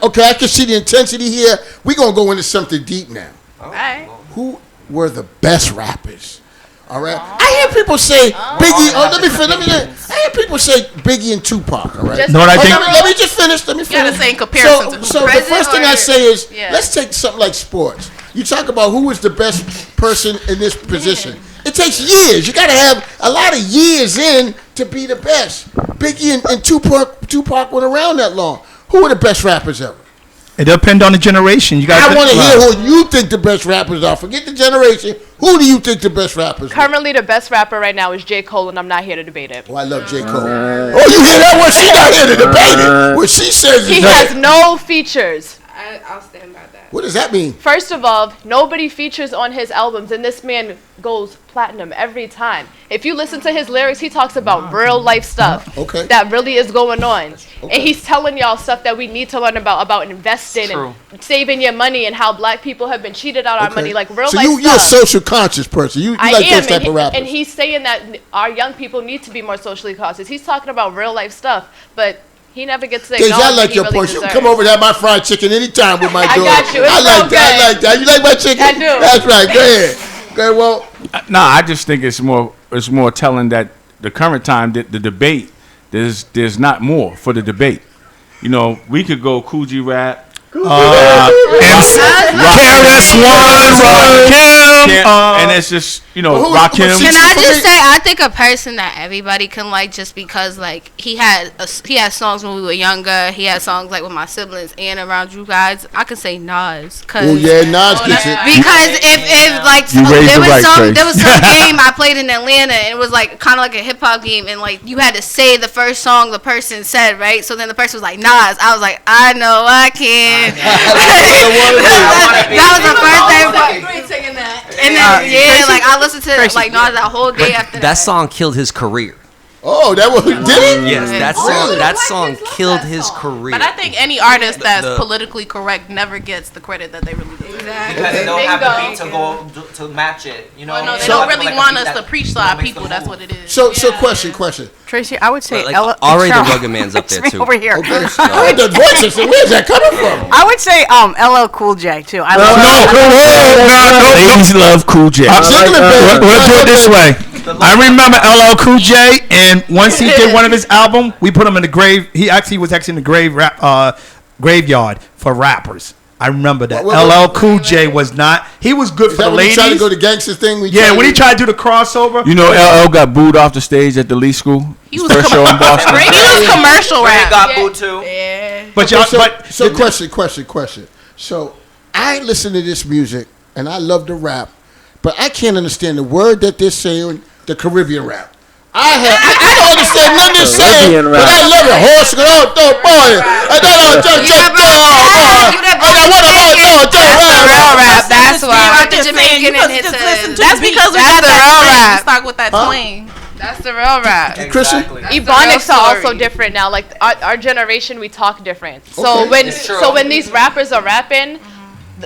okay. I can see the intensity here. We're gonna go into something deep now. Alright. Who were the best rappers? All right. I hear people say Biggie. I hear people say Biggie and Tupac. All right. Just- Know what I think? Let me just finish. Let me You gotta finish. say in comparison to who. So the Present first thing or- I say is, Yeah. let's take something like sports. You talk about who was the best person in this position. It takes years. You got to have a lot of years in to be the best. Biggie and Tupac went around that long. Who were the best rappers ever? It depends on the generation. You got. I want to hear who you think the best rappers are. Forget the generation. Who do you think the best rappers are? Currently, the best rapper right now is J. Cole, and I'm not here to debate it. Oh, I love J. Cole. Oh, you hear that? Well, she not here to debate it. What she says He is has no features. I'll stand by that. What does that mean? First of all, nobody features on his albums, and this man goes platinum every time. If you listen to his lyrics, he talks about real life stuff Okay. that really is going on. And he's telling y'all stuff that we need to learn about investing True. and saving your money and how black people have been cheated out our Okay. money, like real So life you're a stuff. social conscious person. You I like am, those type of rappers. and he's saying that our young people need to be more socially conscious. He's talking about real life stuff, but he never gets to Daisy, acknowledge I like what your he really point. You can deserves. come over to have my fried chicken anytime with my I daughter. got you. It's I like real that. I good. like that. You like my chicken? I do. That's right. Go ahead. Go ahead. Well, No, I just think it's more telling that the current time that the debate there's not more for the debate. You know, we could go Coogee rap. And it's just, you know, Who- Rakim. who- Can I for just me- say, I think a person that everybody can like just because like he had songs when we were younger. He had songs like with my siblings and around you guys. I could say Nas, cause oh yeah, Nas gets it. because if like You raised there the was right some Trace. there was some game I played in Atlanta and it was like kind of like a hip hop game and like you had to say the first song the person said, right? So then the person was like Nas. I was like, I know I can. That was the first time. And then like I listened to like Nas that whole day after That song killed his career. Oh, that was did it? Yes, that song killed his career. But I think any artist that's the- politically correct never gets the credit that they really deserve. Because they don't have the beat to go to match it. You know. Well, no, they They don't have really like a want beat us to that- preach to that our makes people. them That's move. what it is. So question. Tracy, I would say Like, Ella. already the Cheryl, Rugged Man's up there it's too. me over here. Okay. I heard that voice. I said, where's that coming from? I would say LL Cool J too. I love Ladies love Cool J. Jiggling, baby. We'll do it this way. I remember LL Cool J, and once he did one of his albums, we put him in the grave. He actually was in the graveyard for rappers. I remember that. LL Cool J was not. He was good Is for that the when he tried to ladies. go to gangster thing? Yeah, when he tried to do the crossover. You know, LL got booed off the stage at the Lee School. He was First show in Boston. He was commercial Ray rap. got booed too. But y'all, So question. So I listen to this music and I love the rap, but I can't understand the word that they're saying. The Caribbean rap. I don't understand none of this saying, Caribbean but rap. I love it. Horse, boy. That's the real rap. That's why. Jamaican and it's That's because we got that twang. We stuck with that twang. That's the real rap. Exactly. Ebonics are also different now. Like our generation, we talk different. So when these rappers are rapping,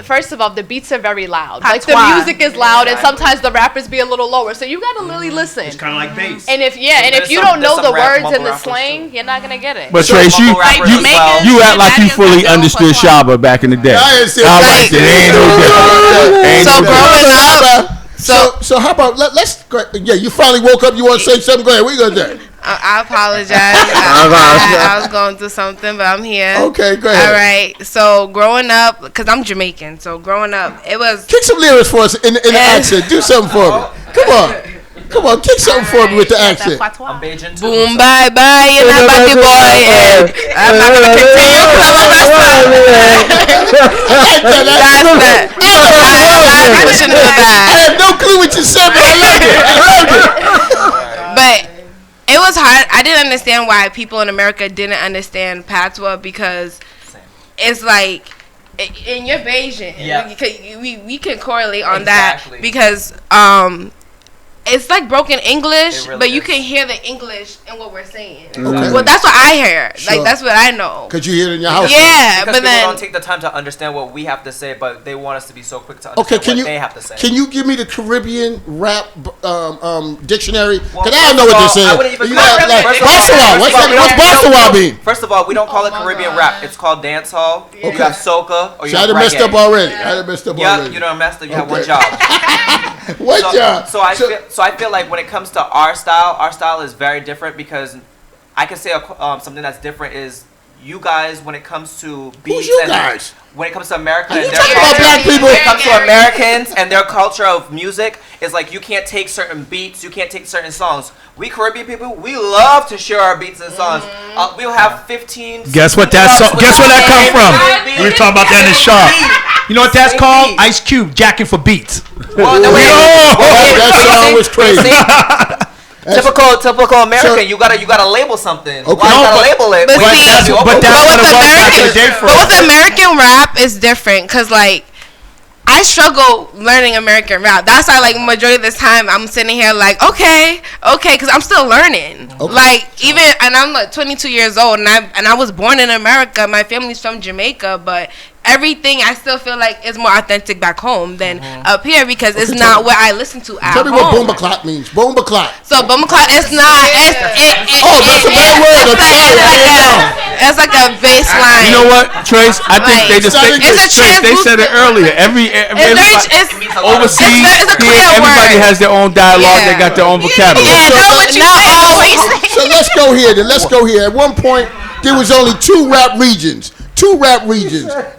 first of all, the beats are very loud. Like the music is loud, and sometimes the rappers be a little lower. So you gotta really listen. It's kind of like bass. And if you don't know the words and the slang, you're not gonna get it. But Trace, you act like you fully understood Shaba back in the day. I understand. I'm like, it ain't no different. Ain't So no different. growing up, So how about let's go, yeah, you finally woke up, you want to say something, go ahead, what you gonna say? I apologize. I was going through something, but I'm here. Okay, go ahead. All right. So growing up, because I'm Jamaican, so growing up, it was. Kick some lyrics for us in the accent. Do something for me. Come on, kick something for me with the accent. I'm Bajan too. Boom, bye, bye, and I'm about boy. I'm not going to continue because I'm a I have no clue what you said, but I loved it. But it was hard. I didn't understand why people in America didn't understand patois because it's like, and you're Bayesian. Yeah. We can correlate on that because it's like broken English, really but you is. can hear the English in what we're saying. Okay. Well, that's what I hear. Sure. Like that's what I know. Because you hear it in your house. Yeah, Because but people then don't take the time to understand what we have to say, but they want us to be so quick to Okay, understand what they have to say. can you give me the Caribbean rap dictionary? Well, Because I don't know what this is. I wouldn't even You call got, it like, First Barcelona. of What's all, we Barcelona don't- mean? First of all, we don't call it Caribbean rap. It's called dancehall. You have soca or you See, I have done messed reggae. up already. I done messed up Yeah, already. you done messed up. You have Okay. one job. What job? So I feel like when it comes to our style is very different because I can say something that's different is you guys when it comes to beats. Who's you and guys? When it comes to America Are and you their talking about culture, black people? when it comes to Americans and their culture of music, it's like you can't take certain beats, you can't take certain songs. We Caribbean people, we love to share our beats and songs. We'll have 15. Guess what that come from? We were talking about that in the shop. You know what that's called? Ice Cube jacking for beats. Well, no, wait. That song was crazy. Typical American. You gotta label something. Okay. Why you gotta label it? But Why you see, gotta do it? but that's what it was back in the day for But us. with American rap, it's different because like I struggle learning American rap. That's why like majority of this time I'm sitting here like okay, because I'm still learning. Okay. Like even and I'm like 22 years old and I was born in America. My family's from Jamaica, but everything I still feel like is more authentic back home than up here because it's not what I listen to at Tell me home. what Boomba Clot means. Boomba Clot. So Boomba Clot, it's not. Oh, that's a bad word. I'm sorry. It's like a baseline. You know what, Trace? I think they just they said it earlier. Overseas, it's a clear here, everybody word. has their own dialogue. Yeah. They got their own vocabulary. So let's go here. Then let's go here. At one point, there was only two rap regions,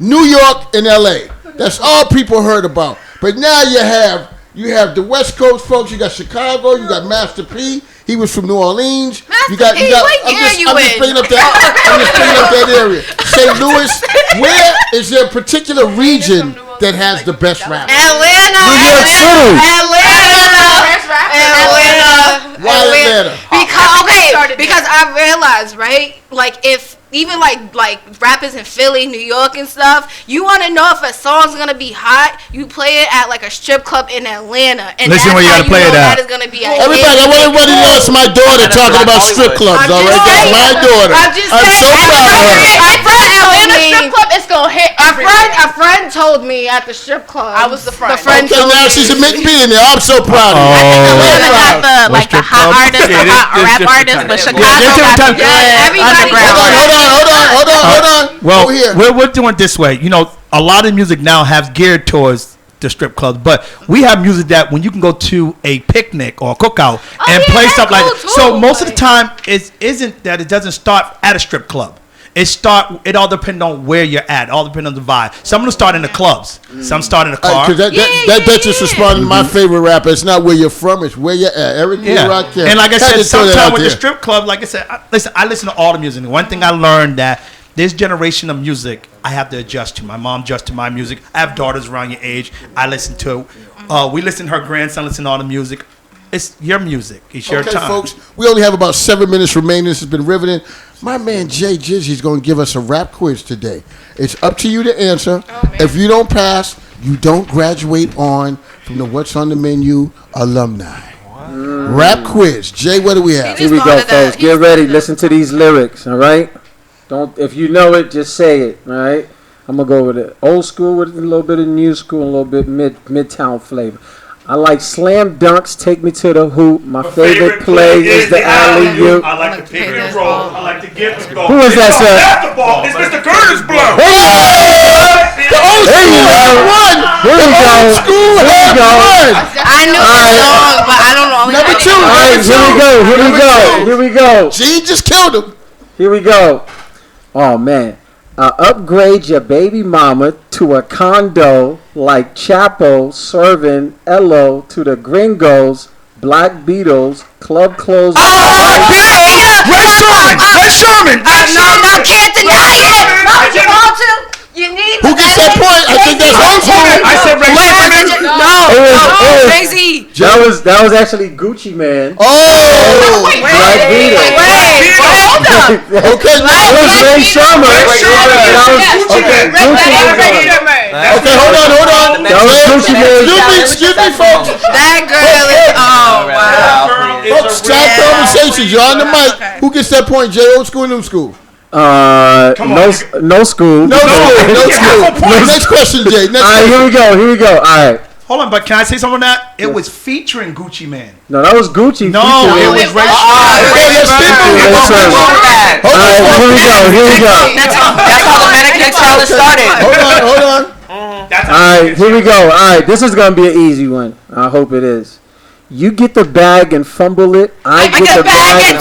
New York and L.A. That's all people heard about. But now you have the West Coast folks. You got Chicago. You got Master P. He was from New Orleans. Master you got. P, what year you I'm just in? bringing up that area. St. Louis. Where is there a particular region that has the best rap? Atlanta. New York City. Atlanta. Why Atlanta? Because I realized, right? Like if even like rappers in Philly, New York and stuff, you want to know if a song's gonna be hot, you play it at like a strip club in Atlanta, and Listen that's where you how gotta play it know at. that is gonna be a Everybody, I hit. want everybody to know it's my daughter talking about strip clubs. All right, that's my daughter. I'm just I'm so saying. proud of her. My friend Atlanta told strip me. club, it's gonna hit. A friend told me at the strip club. I was the friend. friend Okay, told now me. she's admitting being there. I'm so proud of you. Atlanta got the like the hot artists, the hot rap artists, but Chicago got the good underground. Hold on. Well, Go here. we're doing it this way. You know, a lot of music now has geared towards the strip clubs, but we have music that when you can go to a picnic or a cookout and play stuff like that. So most of the time, it doesn't start at a strip club. It all depends on where you're at. All depends on the vibe. Some of them start in the clubs. Some start in the car. Because that just responding to my favorite rapper. It's not where you're from, it's where you're at. Eric B. Rakim. And like I Had said, to throw that sometimes out with the there. strip club, like I said, I listen to all the music. One thing I learned that this generation of music, I have to adjust to. My mom adjusts to my music. I have daughters around your age. I listen to. We listen to her grandson. Listen to all the music. It's your music. It's your time. Okay, folks, we only have about 7 minutes remaining. This has been riveting. My man Jay Jizzy's going to give us a rap quiz today. It's up to you to answer. If you don't pass, you don't graduate on from the What's on the Menu alumni. Rap quiz. Jay, what do we have? Here we go, folks. Get ready. Listen to these lyrics, all right? Don't. If you know it, just say it, all right? I'm going to go with it. Old school with a little bit of new school and a little bit midtown flavor. I like slam dunks, take me to the hoop. My favorite play is the alley-oop. I like to pick and roll. I like to give and go. Who is that, sir? Basketball. It's Mr. Curtis Blow. The old school had one. Here we go. Old school had one. I knew the song, but I don't know. Number two. All right, here we go. G just killed him. Here we go. Oh, man. Upgrade your baby mama to a condo like Chapo serving Elo to the gringos, Black Beatles, club clothes. Ray Sherman. No, can't deny it. Not Gibraltar. You need. Who gets that point? I think that's old school. I said Ray Sherman. Crazy. That was actually Gucci Man. Oh, Black Beatles. Hold up. Okay, That was Ray Sherman. Okay, hold on. That was Gucci Man. Excuse me, folks. That girl is. Oh wow. Folks, chat conversations. You're on the mic. Who gets that point, Jay? Old school, new school? No school. No school. Next question, Jay. All right, here we go. All right. Hold on, but can I say something on that? It was featuring Gucci Man. No, that was Gucci. No, it was Ray Sherman. All right, here we go. That's how the mannequin challenge started. Hold on. All right, here we go. All right, this is going to be an easy one. I hope it is. You get the bag and fumble it. I get the bag and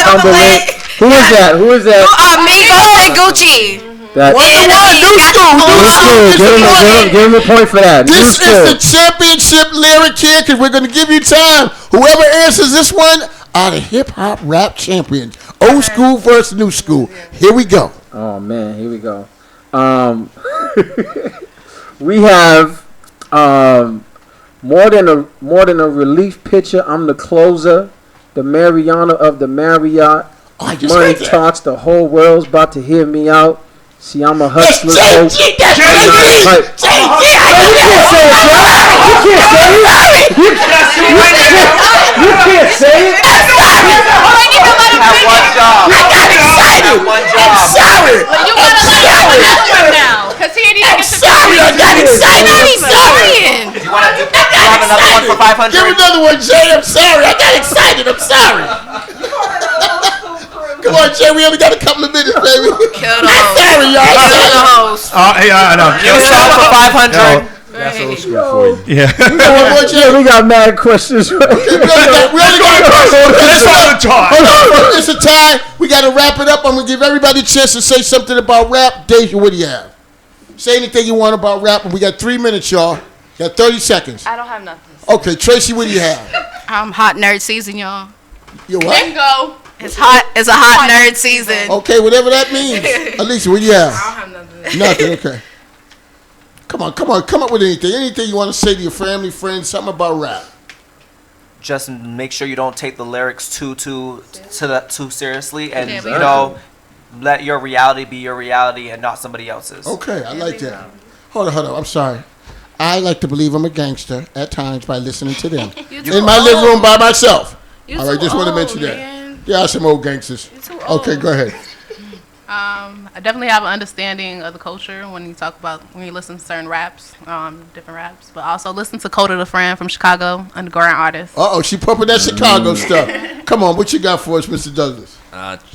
fumble it. Who is that? Migos and Gucci. New school. Give him a point for that. This is the championship lyric here because we're going to give you time. Whoever answers this one are the hip hop rap champions. Old school versus new school. Here we go. Oh man, here we go. We have more than a relief pitcher. I'm the closer, the Mariana of the Marriott. Money talks. The whole world's about to hear me out. See, I'm a hustler. You can't say it. One job. I got excited. I'm sorry. You gotta let him one now, cause he didn't even get to Sorry, I got excited. I'm sorry. You want to have another one for 500? Give another one, Jay. I'm sorry. I got excited. I'm sorry. Come on, Jay. We only got a couple of minutes, baby. Kill the I'm sorry, y'all. Kill the host. I know. Give us one for 500. That's old school for you. Yeah. We got mad questions. We only got a question. It's a tie. We got to wrap it up. I'm going to give everybody a chance to say something about rap. Deja, what do you have? Say anything you want about rap. And we got 3 minutes, y'all. Got 30 seconds. I don't have nothing. Okay, Tracy, what do you have? Hot nerd season, y'all. You what? Bingo. It's hot. It's a hot nerd season. Okay, whatever that means. Alicia, what do you have? I don't have nothing. Nothing, okay. Come on. Come up with anything. Anything you want to say to your family, friends, something about rap. Just make sure you don't take the lyrics too seriously, and Yeah, you know, let your reality be your reality and not somebody else's. Okay, I like that. Hold on. I'm sorry. I like to believe I'm a gangster at times by listening to them. In my living room by myself. All right, just want to mention that. Yeah, some old gangsters. Okay, go ahead. I definitely have an understanding of the culture when you listen to certain raps, different raps, but also listen to Coda the Friend from Chicago, underground artist. She pumping that Chicago stuff. Come on, what you got for us, Mr. Douglas?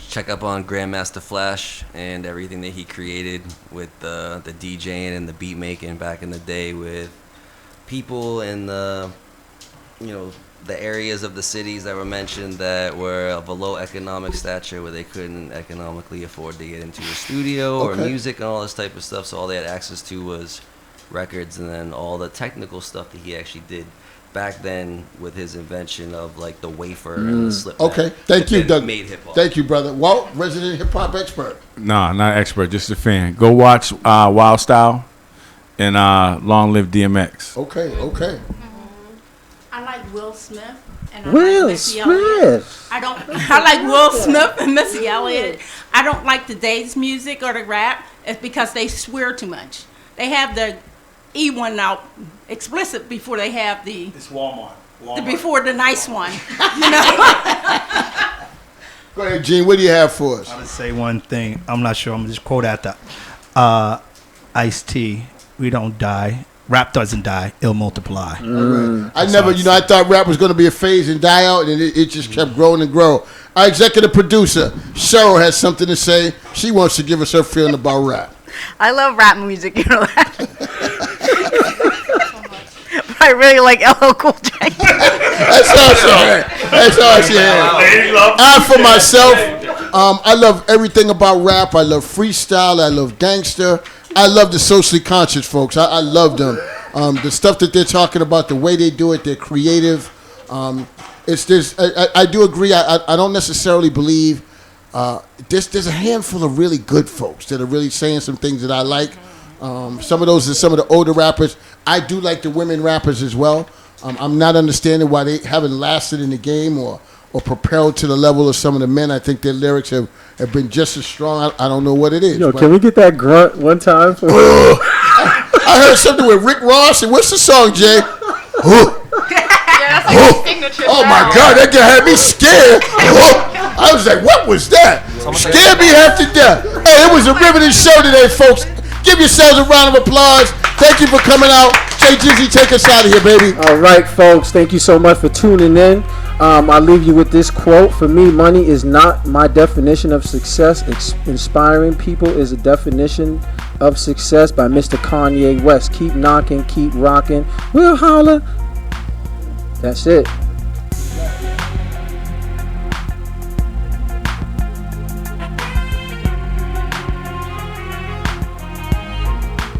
Check up on Grandmaster Flash and everything that he created with the DJing and the beat making back in the day with people in the areas of the cities that were mentioned that were of a low economic stature where they couldn't economically afford to get into a studio or music and all this type of stuff. So all they had access to was records, and then all the technical stuff that he actually did back then with his invention of like the wafer and the slip. Okay, thank you, Doug. Made hip-hop. Thank you, brother. Walt, resident hip hop expert. Nah, not expert, just a fan. Go watch Wild Style and Long Live DMX. Okay. I like Will Smith. And Will like Missy Elliott. Smith. I like Will Smith and Missy Elliott. I don't like today's music or the rap. It's because they swear too much. They have the E one out explicit before they have the It's Walmart. before the nice one. You know. Go ahead, Gene. What do you have for us? I'm gonna say one thing. I'm not sure. I'm gonna just quote at that. Ice-T. We don't die. Rap doesn't die. It'll multiply. Right. I thought rap was going to be a phase and die out, and it just kept growing and growing. Our executive producer, Cheryl, has something to say. She wants to give us her feeling about rap. I love rap music, you know that. But I really like LL Cool J. That's all she had. That's all she had. I, for myself, I love everything about rap. I love freestyle. I love gangster. I love the socially conscious folks. I love them. The stuff that they're talking about, the way they do it, they're creative. It's this. I do agree. I don't necessarily believe there's a handful of really good folks that are really saying some things that I like. Some of those are some of the older rappers. I do like the women rappers as well. I'm not understanding why they haven't lasted in the game or propelled to the level of some of the men. I think their lyrics have been just as strong. I don't know what it is. Yo, can we get that grunt one time? I heard something with Rick Ross, and what's the song, Jay? Oh my God, that guy had me scared. I was like, what was that? Scared me half to death. Hey, it was a riveting show today, folks. Give yourselves a round of applause. Thank you for coming out. Jay Jizzy, take us out of here, baby. All right, folks. Thank you so much for tuning in. I'll leave you with this quote. For me, money is not my definition of success. Inspiring people is a definition of success by Mr. Kanye West. Keep knocking, keep rocking. We'll holler. That's it.